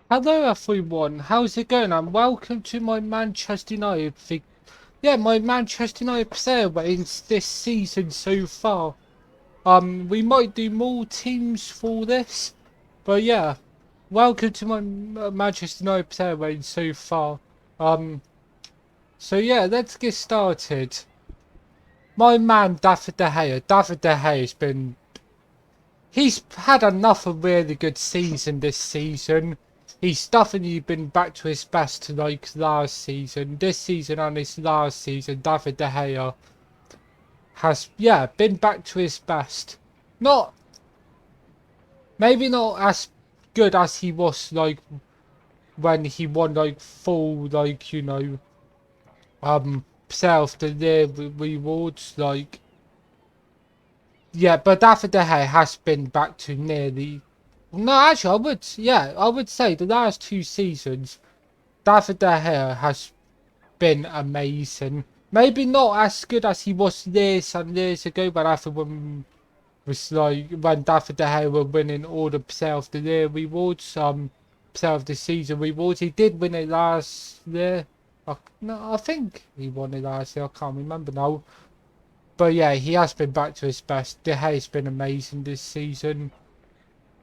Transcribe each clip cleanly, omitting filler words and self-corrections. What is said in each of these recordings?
Hello everyone, how's it going? And welcome to my Manchester United my Manchester United player ratings this season so far. We might do more teams for this, but yeah, welcome to my Manchester United player ratings so far. Um, so yeah, let's get started. My man David De Gea. David De Gea he's had another really good season this season. He's definitely been back to his best like last season. This season and his last season, David De Gea has, been back to his best. Not, maybe not as good as he was like when he won like full player of the year rewards but David De Gea has been back to nearly. No, actually, I would say the last two seasons, David De Gea has been amazing. Maybe not as good as he was years and years ago, but after when David De Gea were winning all the Player of the Year rewards, Player of the Season rewards. He did win it last year. No, I think he won it last year. I can't remember now. But yeah, he has been back to his best. De Gea's been amazing this season.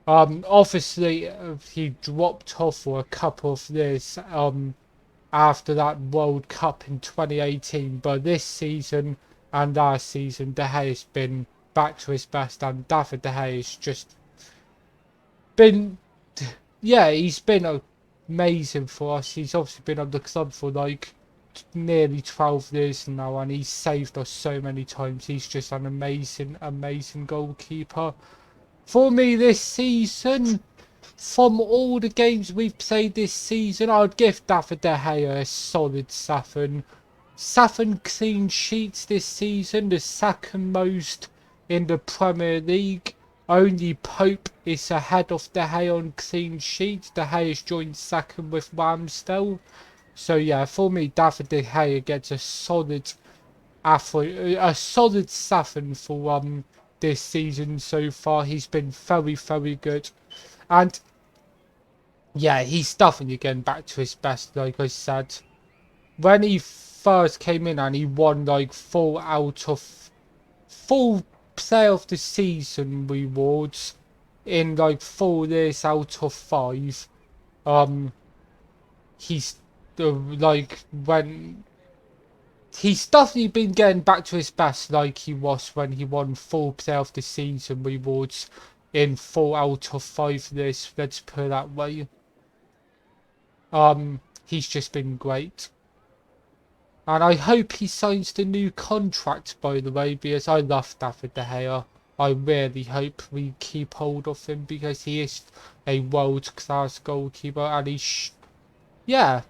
Obviously, he dropped off for a couple of years after that World Cup in 2018, but this season and last season, De Gea's been back to his best, and David De Gea's just been, he's been amazing for us. He's obviously been on the club for like nearly 12 years now, and he's saved us so many times. He's just an amazing goalkeeper. For me this season, from all the games we've played this season, I'd give David De Gea a solid 7. 7 clean sheets this season, the second most in the Premier League. Only Pope is ahead of De Gea on clean sheets. De Gea's joined second with Ramsdale. So yeah, for me, David De Gea gets a solid a solid 7 for this season so far. He's been very good, and yeah, he's definitely getting back to his best. Like I said, when he first came in and he won like full player of the season rewards in like 4 years out of 5. Um, he's like when he's definitely been getting back to his best like he was when he won full player of the season rewards in 4 out of 5 years. Let's put it that way. He's just been great. And I hope he signs the new contract, by the way, because I love David De Gea. I really hope we keep hold of him because he is a world-class goalkeeper, and yeah,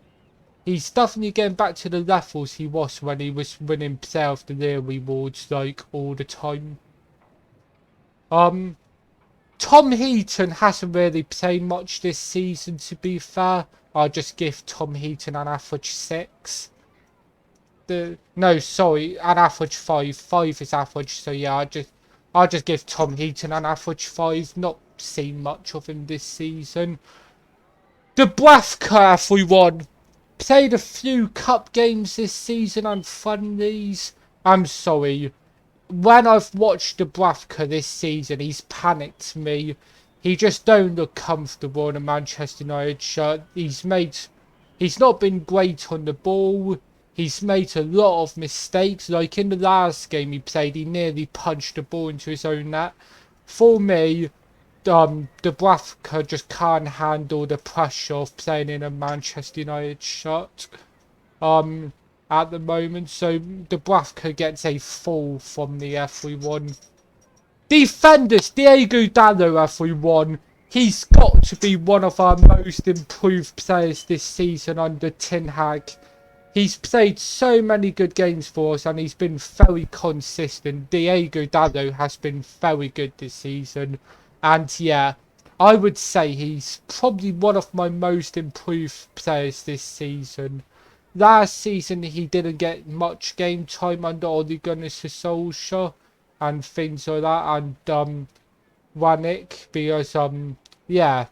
he's definitely getting back to the levels he was when he was winning Player of the Year rewards like all the time. Tom Heaton hasn't really played much this season, to be fair. I'll just give Tom Heaton an average 6. No, sorry, an average 5. 5 is average, so yeah, I'll just give Tom Heaton an average 5. Not seen much of him this season. Dubravka, everyone. Played a few cup games this season and friendlies. I'm sorry. When I've watched Dubravka this season, he's panicked me. He just don't look comfortable in a Manchester United shirt. He's not been great on the ball. He's made a lot of mistakes. Like in the last game he played, he nearly punched the ball into his own net. For me, Dubravka just can't handle the pressure of playing in a Manchester United shirt at the moment. So Dubravka gets a 4 from the everyone. Defenders, Diego Dallo, everyone. He's got to be one of our most improved players this season under Ten Hag. He's played so many good games for us and he's been very consistent. Diego Dallo has been very good this season. And yeah, I would say he's probably one of my most improved players this season. Last season he didn't get much game time under Ole Gunnar Solskjaer and things like that, and Wanik, because yeah,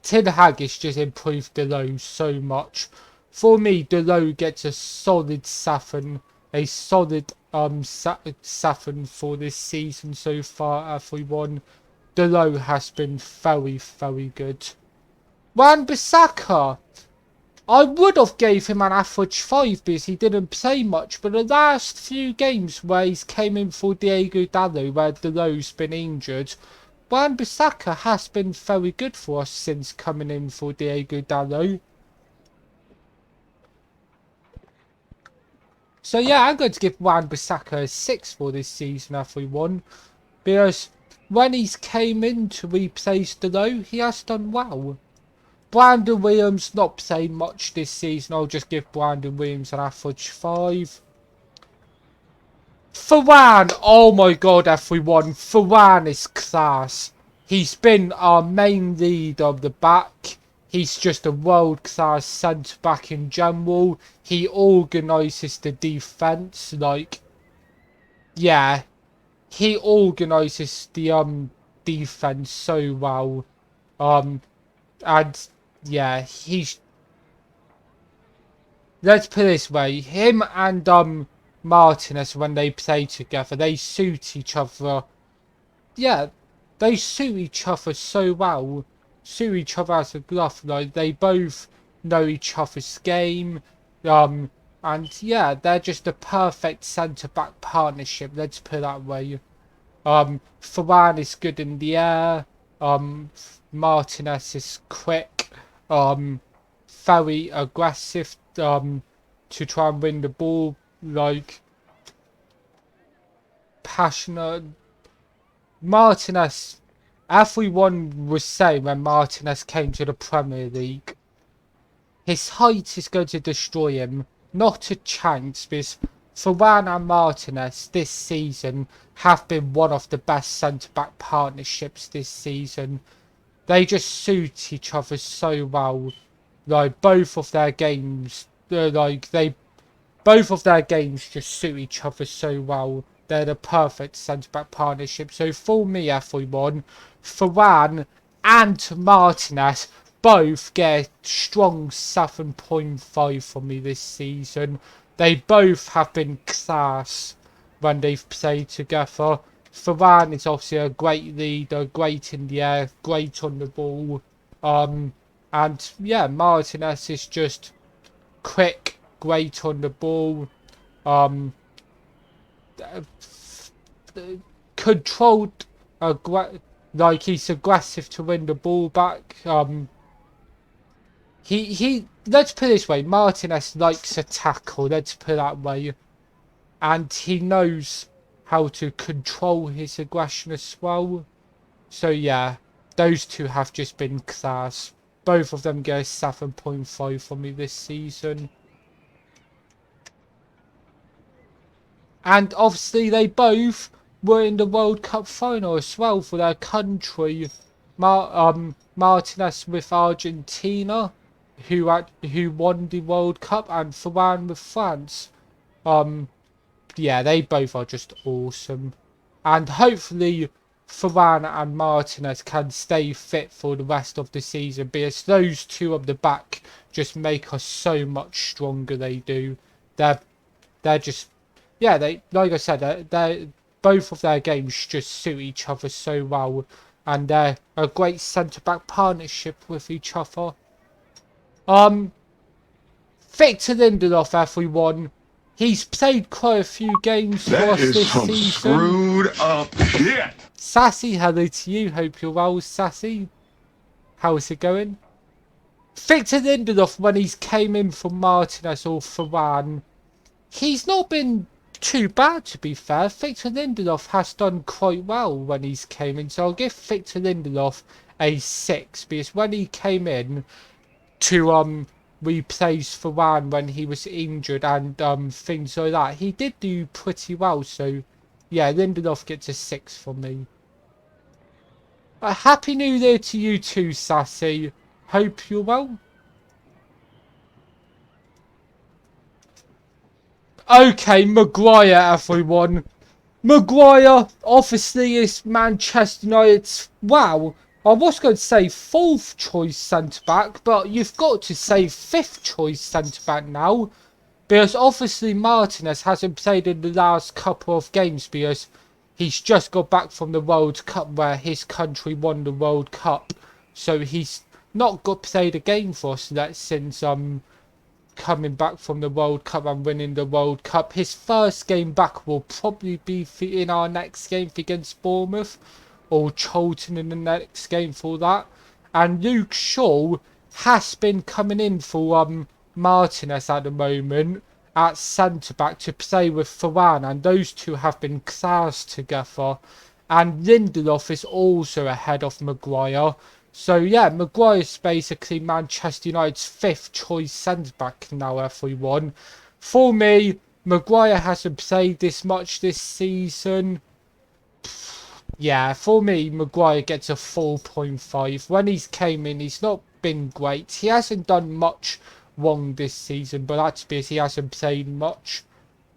Ten Hag has just improved Dalot so much. For me, Dalot gets a solid 7, a solid 7 for this season so far. Everyone, Dalot has been very, very good. Wan-Bissaka, I would have gave him an average 5 because he didn't play much, but the last few games where he's came in for Diego Dalot, where Dalot's been injured, Wan-Bissaka has been very good for us since coming in for Diego Dalot. So yeah, I'm going to give Wan-Bissaka a 6 for this season, everyone, because when he's came in to replace Dalot, he has done well. Brandon Williams not playing much this season. I'll just give Brandon Williams an average 5. Varane, oh my god everyone, Varane is class. He's been our main lead of the back. He's just a world class centre back in general. He organises the defence, like, yeah, he organises the defence so well. And yeah, he's, let's put it this way, him and Martinez, when they play together, they suit each other. Yeah, they suit each other so well. Suit each other as a glove. Like, they both know each other's game. And yeah, they're just a perfect centre-back partnership, let's put it that way. Varane is good in the air. Martinez is quick. Very aggressive. To try and win the ball, like, passionate. Martinez, everyone was saying when Martinez came to the Premier League, his height is going to destroy him. Not a chance, because Varane and Martinez this season have been one of the best centre-back partnerships this season. They just suit each other so well. Like, both of their games, both of their games just suit each other so well. They're the perfect centre-back partnership. So for me, everyone, Varane and Martinez both get a strong 7.5 from me this season. They both have been class when they've played together. Varane is obviously a great leader, great in the air, great on the ball. And yeah, Martinez is just quick, great on the ball, controlled, like, he's aggressive to win the ball back. He let's put it this way, Martinez likes a tackle, let's put it that way, and he knows how to control his aggression as well. So yeah, those two have just been class. Both of them get a 7.5 from me this season. And obviously they both were in the World Cup final as well for their country. Martinez with Argentina, who won the World Cup, and Varane with France. Yeah, they both are just awesome. And hopefully Varane and Martinez can stay fit for the rest of the season, because those two up the back just make us so much stronger. They do. They're just, yeah, they, like I said, they both of their games just suit each other so well, and they're a great centre-back partnership with each other. Victor Lindelof, everyone. He's played quite a few games for us this season. That is some screwed up shit. Sassy, hello to you. Hope you're well, Sassy. How's it going? Victor Lindelof, when he's came in for Martinez or Varane, he's not been too bad, to be fair. Victor Lindelof has done quite well when he's came in, so I'll give Victor Lindelof a 6, because when he came in to replace Varane when he was injured and things like that, he did do pretty well. So yeah, Lindelof gets a 6 from me. Happy New Year to you too, Sassy. Hope you're well. Okay, Maguire, everyone. Maguire obviously is Manchester United's, wow, I was going to say 4th choice centre-back, but you've got to say 5th choice centre-back now. Because obviously Martinez hasn't played in the last couple of games because he's just got back from the World Cup where his country won the World Cup. So he's not got played a game for us since coming back from the World Cup and winning the World Cup. His first game back will probably be in our next game against Bournemouth or Charlton in the next game for that. And Luke Shaw has been coming in for Martinez at the moment at centre-back to play with Varane, and those two have been class together. And Lindelof is also ahead of Maguire. So yeah, Maguire's basically Manchester United's 5th choice centre-back now, everyone. For me, Maguire hasn't played this much this season. Yeah, for me, Maguire gets a 4.5. When he's came in, he's not been great. He hasn't done much wrong this season, but that's because he hasn't played much.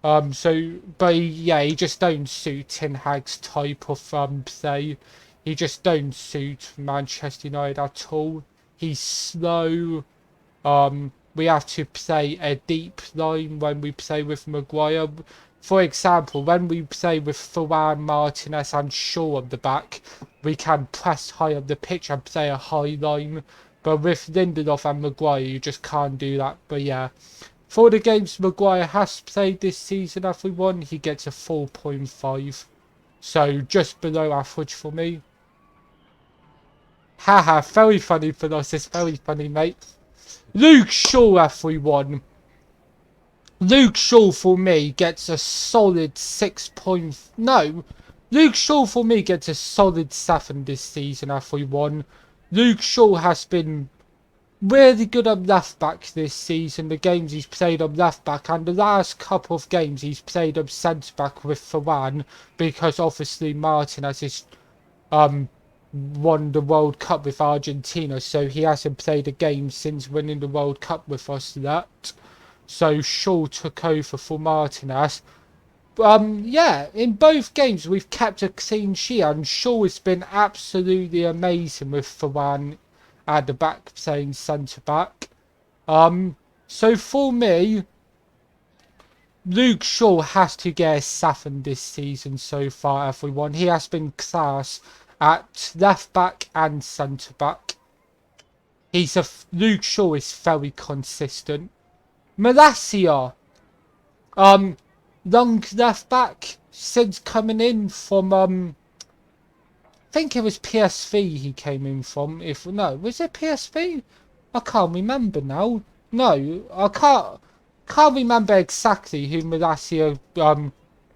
But he just don't suit Ten Hag's type of play. He just don't suit Manchester United at all. He's slow. We have to play a deep line when we play with Maguire. For example, when we play with Varane, Martinez and Shaw on the back, we can press high up the pitch and play a high line. But with Lindelof and Maguire, you just can't do that. But yeah, for the games Maguire has played this season, everyone, he gets a 4.5. So just below average for me. Haha, very funny, Philosophy, very funny, mate. Luke Shaw, everyone. Luke Shaw for me gets a solid 6. No, Luke Shaw for me gets a solid 7 this season, everyone. Luke Shaw has been really good on left back this season. The games he's played on left back, and the last couple of games he's played on centre back with Varane, because obviously Martinez is won the World Cup with Argentina, so he hasn't played a game since winning the World Cup with us yet. So Shaw took over for Martinez. Yeah, in both games we've kept a clean sheet, and Shaw has been absolutely amazing with Varane at the back playing centre back. So for me, Luke Shaw has to get a 7 this season so far, everyone. He has been class at left back and centre back. Luke Shaw is very consistent. Malacia, long left back since coming in from I think it was PSV he came in from. Was it PSV? I can't remember now. No, I can't remember exactly who Malacia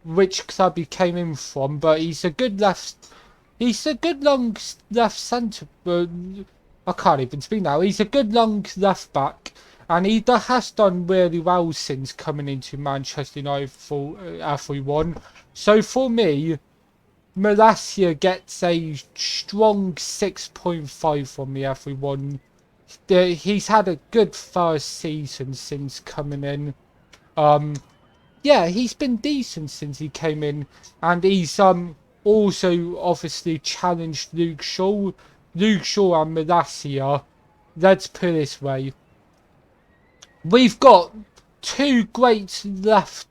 which club he came in from, but he's a good long left centre. I can't even speak now. He's a good long left back, and he has done really well since coming into Manchester United for everyone. So for me, Malacia gets a strong 6.5 from me, everyone. He's had a good first season since coming in. Yeah, he's been decent since he came in, and he's also obviously challenged Luke Shaw. Luke Shaw and Malacia, let's put it this way. We've got 2 great left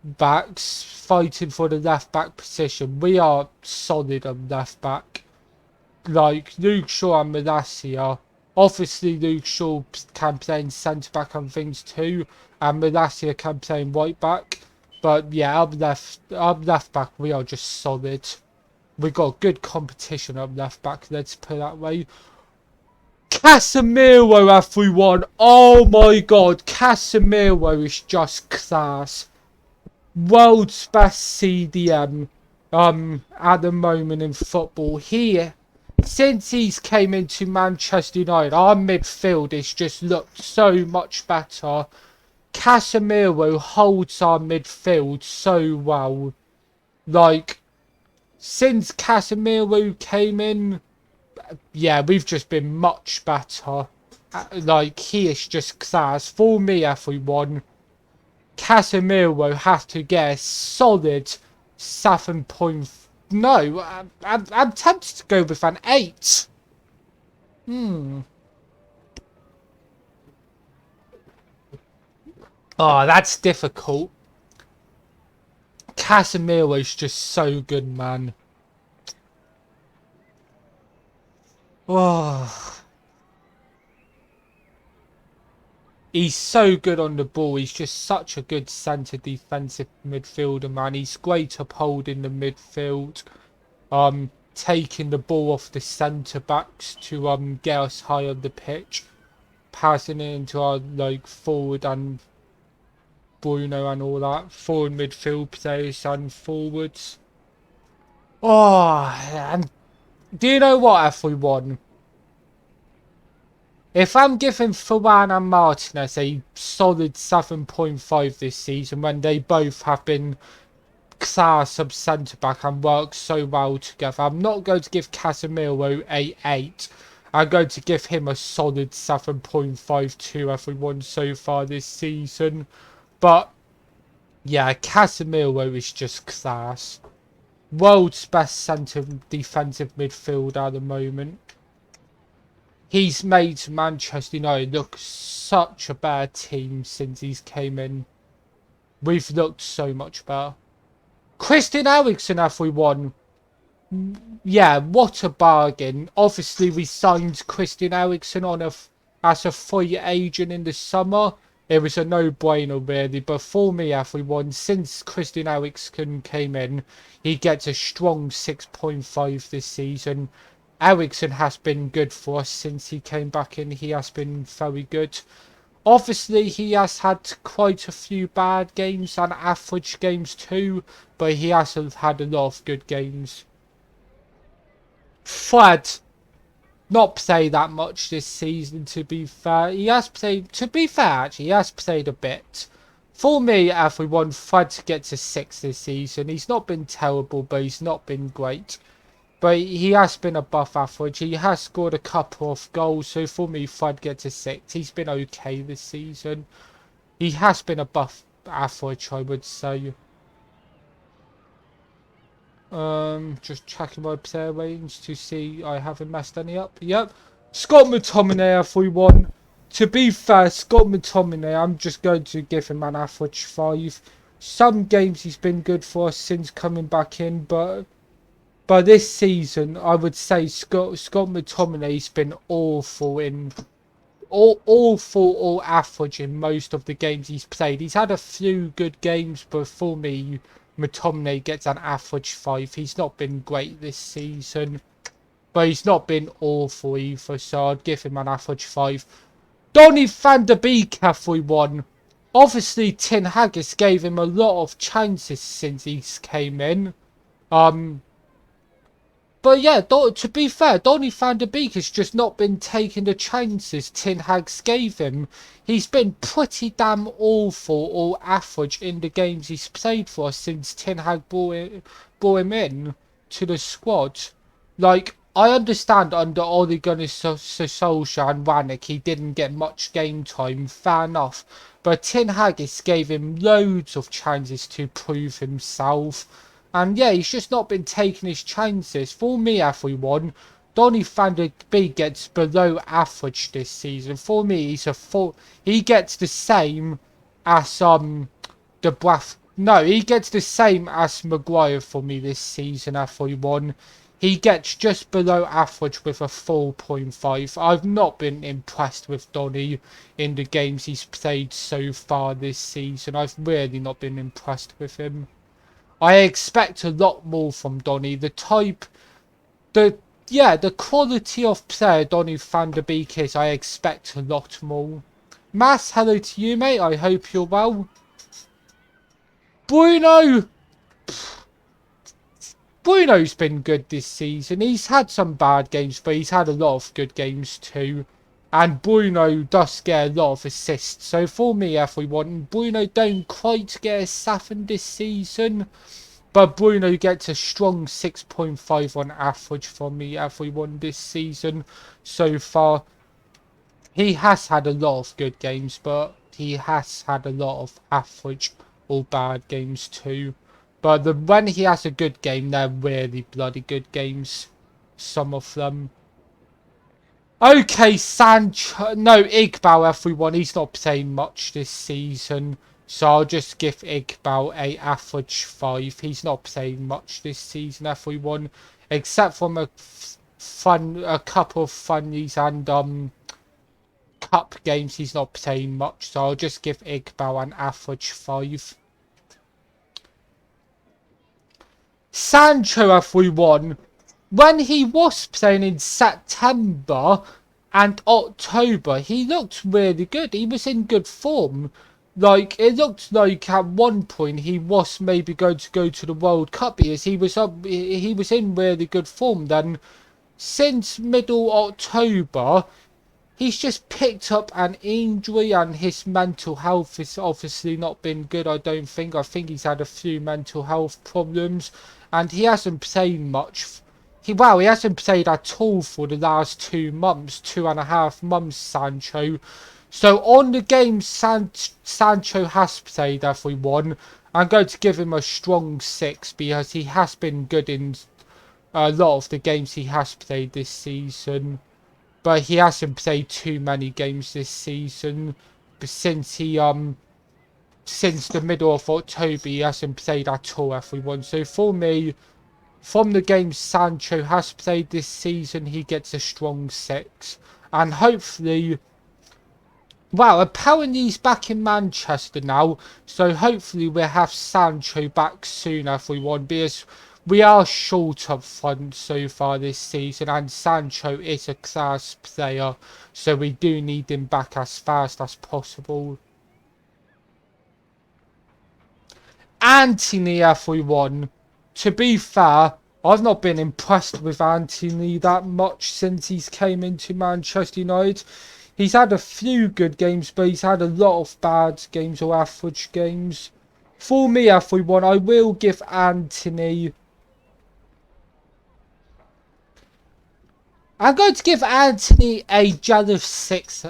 backs fighting for the left back position. We are solid on left back. Like Luke Shaw and Malacia. Obviously Luke Shaw can play in centre back and things too, and Malacia can play in right back. But yeah, up left back we are just solid. We got good competition up left back, let's put it that way. Casemiro, everyone. Oh my god, Casemiro is just class. World's best CDM at the moment in football. Since he's came into Manchester United, our midfield has just looked so much better. Casemiro holds our midfield so well. Like, since Casemiro came in, yeah, we've just been much better. Like, he is just class. For me, everyone, Casemiro has to get a solid 7. No, I'm tempted to go with an 8. Oh, that's difficult. Casemiro's just so good, man. Oh, he's so good on the ball. He's just such a good centre defensive midfielder, man. He's great upholding the midfield. Taking the ball off the centre backs to get us high on the pitch, passing it into our forward and Bruno and all that forward midfield players and forwards. Oh, and do you know what, everyone? If I'm giving Varane and Martinez a solid 7.5 this season, when they both have been class sub centre back and work so well together, I'm not going to give Casemiro a 8. I'm going to give him a solid 7.52, everyone, so far this season. But yeah, Casemiro is just class. World's best centre defensive midfielder at the moment. He's made Manchester United look such a bad team since he's came in. We've looked so much better. Christian Eriksen, everyone. Yeah, what a bargain. Obviously, we signed Christian Eriksen on as a free agent in the summer. It was a no-brainer, really. But for me, everyone, since Christian Eriksen came in, he gets a strong 6.5 this season. Eriksen has been good for us since he came back in. He has been very good. Obviously, he has had quite a few bad games and average games too, but he has had a lot of good games. Fred, not played that much this season, to be fair. He has played, to be fair, actually, he has played a bit. For me, everyone, Fred gets a 6 this season. He's not been terrible, but he's not been great. But he has been above average. He has scored a couple of goals. So for me, Fred gets a 6. He's been okay this season. He has been above average, I would say. Just checking my player range to see I haven't messed any up. Yep. Scott McTominay, everyone. To be fair, Scott McTominay, I'm just going to give him an average 5. Some games he's been good for us since coming back in, but this season, I would say Scott McTominay's been awful in awful or average in most of the games he's played. He's had a few good games, but for me, McTominay gets an average 5. He's not been great this season, but he's not been awful either, so I'd give him an average 5. Donny van de Beek, everyone. Obviously, Ten Hag gave him a lot of chances since he came in. But yeah, to be fair, Donny van de Beek has just not been taking the chances Ten Hag gave him. He's been pretty damn awful or average in the games he's played for us since Ten Hag brought him in to the squad. Like, I understand under Ole Gunnar Solskjaer and Rangnick he didn't get much game time, fair enough. But Ten Hag gave him loads of chances to prove himself. And yeah, he's just not been taking his chances. For me, everyone, Donny van de Beek gets below average this season. For me, he's a full. He gets the same as he gets the same as Maguire for me this season, everyone. He gets just below average with a 4.5. I've not been impressed with Donny in the games he's played so far this season. I've really not been impressed with him. I expect a lot more from Donny. The quality of player Donny van de Beek is, I expect a lot more. Mass, hello to you, mate. I hope you're well. Bruno's been good this season. He's had some bad games, but he's had a lot of good games too. And Bruno does get a lot of assists. So for me, everyone, Bruno don't quite get a 7 this season. But Bruno gets a strong 6.5 on average from me, everyone, this season so far. He has had a lot of good games, but he has had a lot of average or bad games too. But when he has a good game, they're really bloody good games. Some of them. Okay, Sancho. No, Iqbal, everyone. He's not playing much this season. So I'll just give Iqbal a average 5. He's not playing much this season, everyone. Except from a couple of funnies and cup games, he's not playing much. So I'll just give Iqbal an average 5. Sancho, everyone. When he was playing in September and October, he looked really good. He was in good form. Like, it looked like at one point he was maybe going to go to the World Cup because he was in really good form. Then, since middle October, he's just picked up an injury and his mental health has obviously not been good, I don't think. I think he's had a few mental health problems and he hasn't played much. He hasn't played at all for the last 2 months, 2.5 months, Sancho. So on the games Sancho has played, everyone, I'm going to give him a strong 6 because he has been good in a lot of the games he has played this season. But he hasn't played too many games this season. But since the middle of October, he hasn't played at all, everyone. So for me, from the games Sancho has played this season, he gets a strong 6. And hopefully, well, apparently he's back in Manchester now. So hopefully we'll have Sancho back soon, everyone. Because we are short up front so far this season. And Sancho is a class player. So we do need him back as fast as possible. Antony, everyone. To be fair, I've not been impressed with Antony that much since he's came into Manchester United. He's had a few good games, but he's had a lot of bad games or average games. For me, everyone, I will give Antony... I'm going to give Antony a generous 6,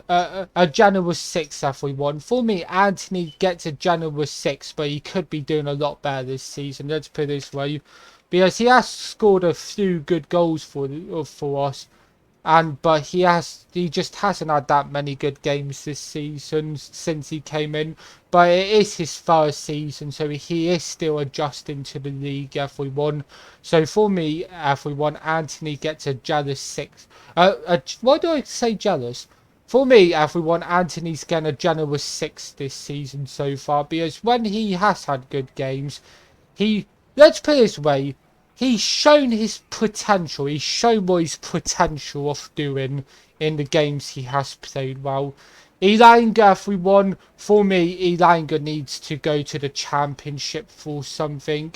everyone. For me, Antony gets a generous 6, but he could be doing a lot better this season. Let's put it this way, because he has scored a few good goals for us, but he just hasn't had that many good games this season since he came in. But it is his first season, so he is still adjusting to the league, everyone. So for me, everyone, Antony gets a jealous 6. Why do I say jealous? For me, everyone, Antony's getting a generous 6 this season so far, because when he has had good games, let's put it this way, he's shown his potential. He's shown what his potential of doing in the games he has played well. Elanga, everyone, for me, Elanga needs to go to the Championship for something.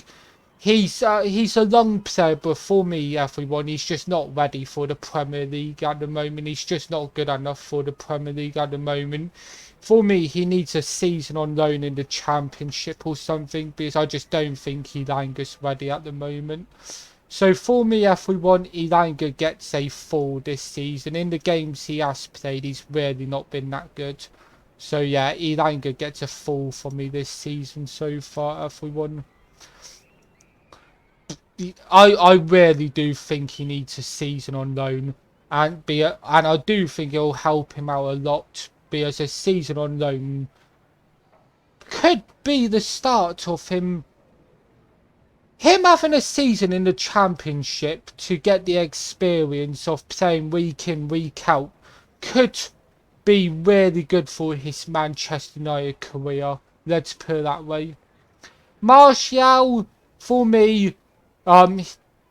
He's a long player, but for me, everyone, he's just not ready for the Premier League at the moment. He's just not good enough for the Premier League at the moment. For me, he needs a season on loan in the Championship or something, because I just don't think Elanga's ready at the moment. So for me, everyone, Elanga gets a 4 this season. In the games he has played, he's really not been that good. So yeah, Elanga gets a 4 for me this season so far, everyone. I really do think he needs a season on loan, and I do think it'll help him out a lot, because a season on loan could be the start of him having a season in the Championship to get the experience of playing week in, week out. Could be really good for his Manchester United career. Let's put it that way. Martial, for me,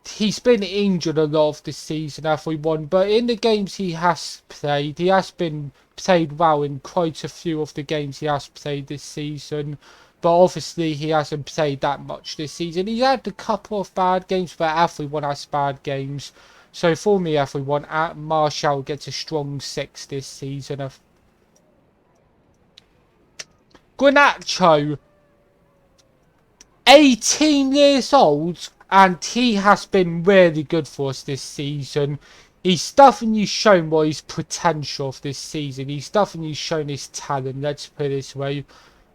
he's been injured a lot of this season, everyone. But in the games he has played, he has been played well in quite a few of the games he has played this season. But obviously he hasn't played that much this season. He's had a couple of bad games, but everyone has bad games. So for me, everyone, Martial gets a strong 6 this season. Garnacho, 18 years old, and he has been really good for us this season. He's definitely shown what his potential of this season. He's definitely shown his talent, let's put it this way.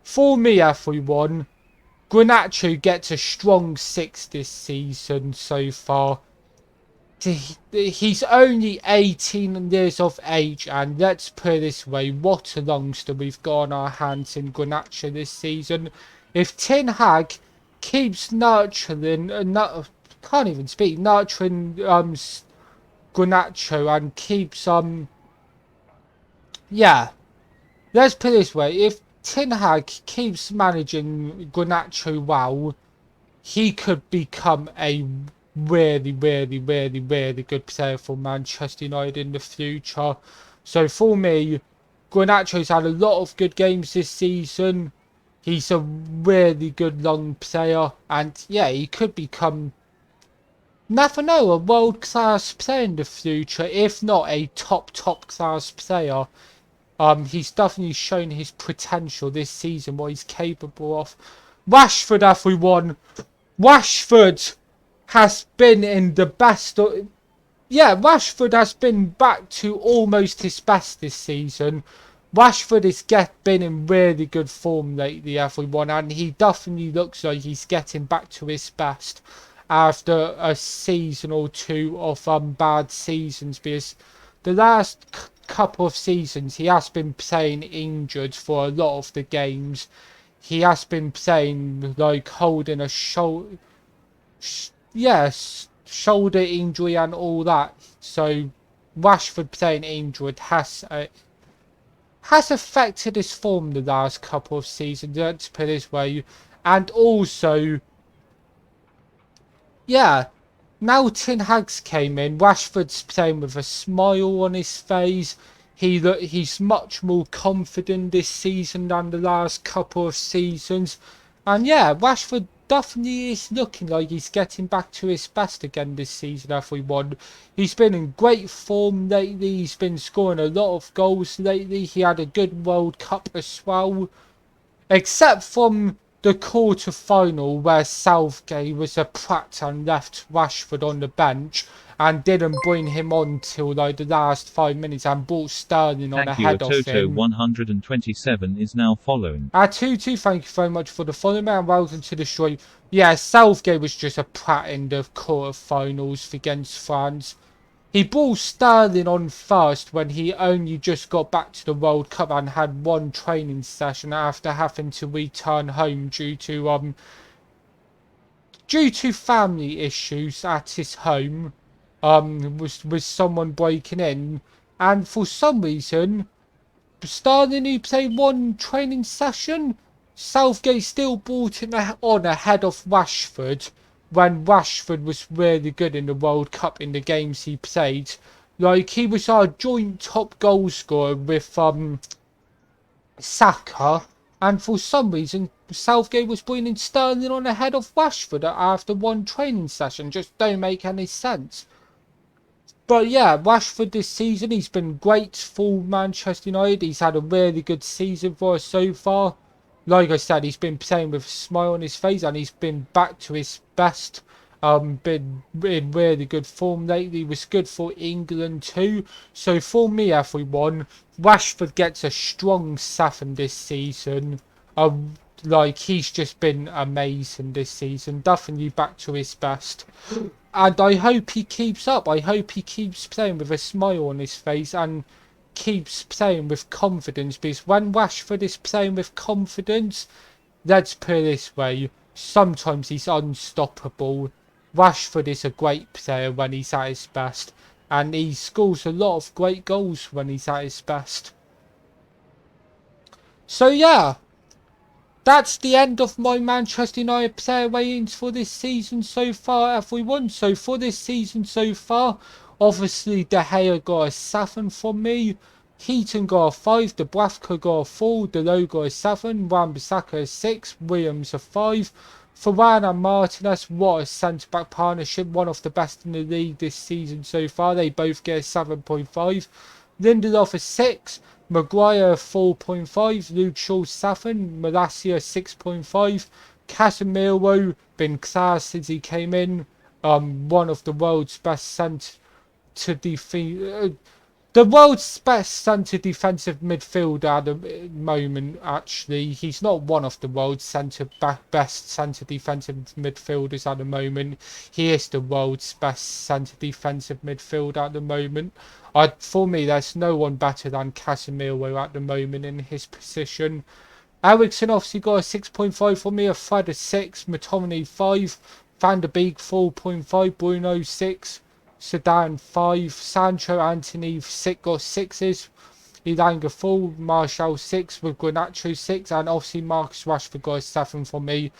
For me, everyone, Garnacho gets a strong 6 this season so far. He's only 18 years of age, and let's put it this way, what a youngster we've got on our hands in Garnacho this season. If Ten Hag keeps nurturing, can't even speak, nurturing Garnacho and keeps, yeah, let's put it this way, if Ten Hag keeps managing Garnacho well, he could become a really good player for Manchester United in the future. So for me, Garnacho's had a lot of good games this season. He's a really good long player, and yeah, he could become, never know, a world class player in the future, if not a top class player. He's definitely shown his potential this season, what he's capable of. Rashford, everyone. Rashford has been in the best. Yeah, Rashford has been back to almost his best this season. Rashford has been in really good form lately, everyone, and he definitely looks like he's getting back to his best after a season or two of bad seasons, because the last couple of seasons he has been playing injured for a lot of the games. He has been playing like holding a shoulder, shoulder injury and all that. So Rashford playing injured has affected his form the last couple of seasons, let's put it this way. And also, yeah, now Ten Hag's came in, Rashford's playing with a smile on his face. He's much more confident this season than the last couple of seasons. And yeah, Rashford definitely is looking like he's getting back to his best again this season, everyone. He's been in great form lately. He's been scoring a lot of goals lately. He had a good World Cup as well. Except from the quarter-final where Southgate was a prat and left Rashford on the bench and didn't bring him on till like the last 5 minutes and brought Sterling on ahead of him. 127 is now following. Tutu, thank you very much for the follow, man. Welcome to the show. Yeah, Southgate was just a prat in the quarter-finals against France. He brought Sterling on first when he only just got back to the World Cup and had one training session after having to return home due to family issues at his home, with someone breaking in, and for some reason, Sterling, who played one training session, Southgate still brought him on ahead of Rashford, when Rashford was really good in the World Cup in the games he played. Like, he was our joint top goal scorer with Saka, and for some reason Southgate was bringing Sterling on ahead of Rashford after one training session. Just don't make any sense. But yeah, Rashford this season, he's been great for Manchester United. He's had a really good season for us so far. Like I said, he's been playing with a smile on his face and he's been back to his best. Been in really good form lately. Was good for England too. So for me, everyone, Rashford gets a strong 7 this season. Like, he's just been amazing this season. Definitely back to his best. And I hope he keeps up. I hope he keeps playing with a smile on his face and keeps playing with confidence. Because when Rashford is playing with confidence, let's put it this way, sometimes he's unstoppable. Rashford is a great player when he's at his best. And he scores a lot of great goals when he's at his best. So yeah, that's the end of my Manchester United player ratings for this season so far, everyone. So for this season so far, obviously De Gea got a 7 from me, Heaton got a 5, Dubravka got a 4, Dalot got a 7, Wan-Bissaka a 6, Williams a 5. Varane and Martinez, what a centre-back partnership, one of the best in the league this season so far. They both get a 7.5. Lindelof a 6, Maguire 4.5, Luke Shaw 7, Malacia 6.5, Casemiro been class since he came in, one of the world's best centre to defeat, the world's best centre defensive midfielder at the moment. Actually, he's not one of the world's best centre defensive midfielders at the moment. He is the world's best centre defensive midfielder at the moment. For me, there's no one better than Casemiro at the moment in his position. Eriksen obviously got a 6.5 for me, a Fred a 6, McTominay 5, Van der Beek 4.5, Bruno 6, Sedan 5, Sancho, Anthony 6 got 6s, Elanga 4, Martial 6 with Garnacho 6, and obviously Marcus Rashford got a 7 for me.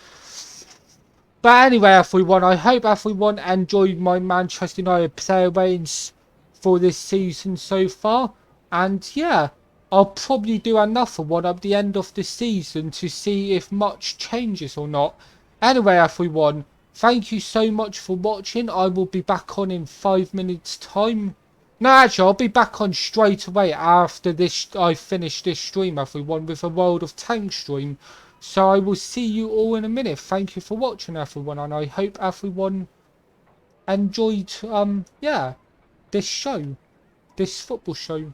But anyway, everyone, I hope everyone enjoyed my Manchester United player ratings for this season so far. And yeah, I'll probably do another one at the end of the season to see if much changes or not. Anyway, everyone, thank you so much for watching. I will be back on in 5 minutes time. No, actually, I'll be back on straight away after this. I finish this stream, everyone, with a World of Tanks stream. So I will see you all in a minute. Thank you for watching, everyone, and I hope everyone enjoyed, yeah, this show, this football show.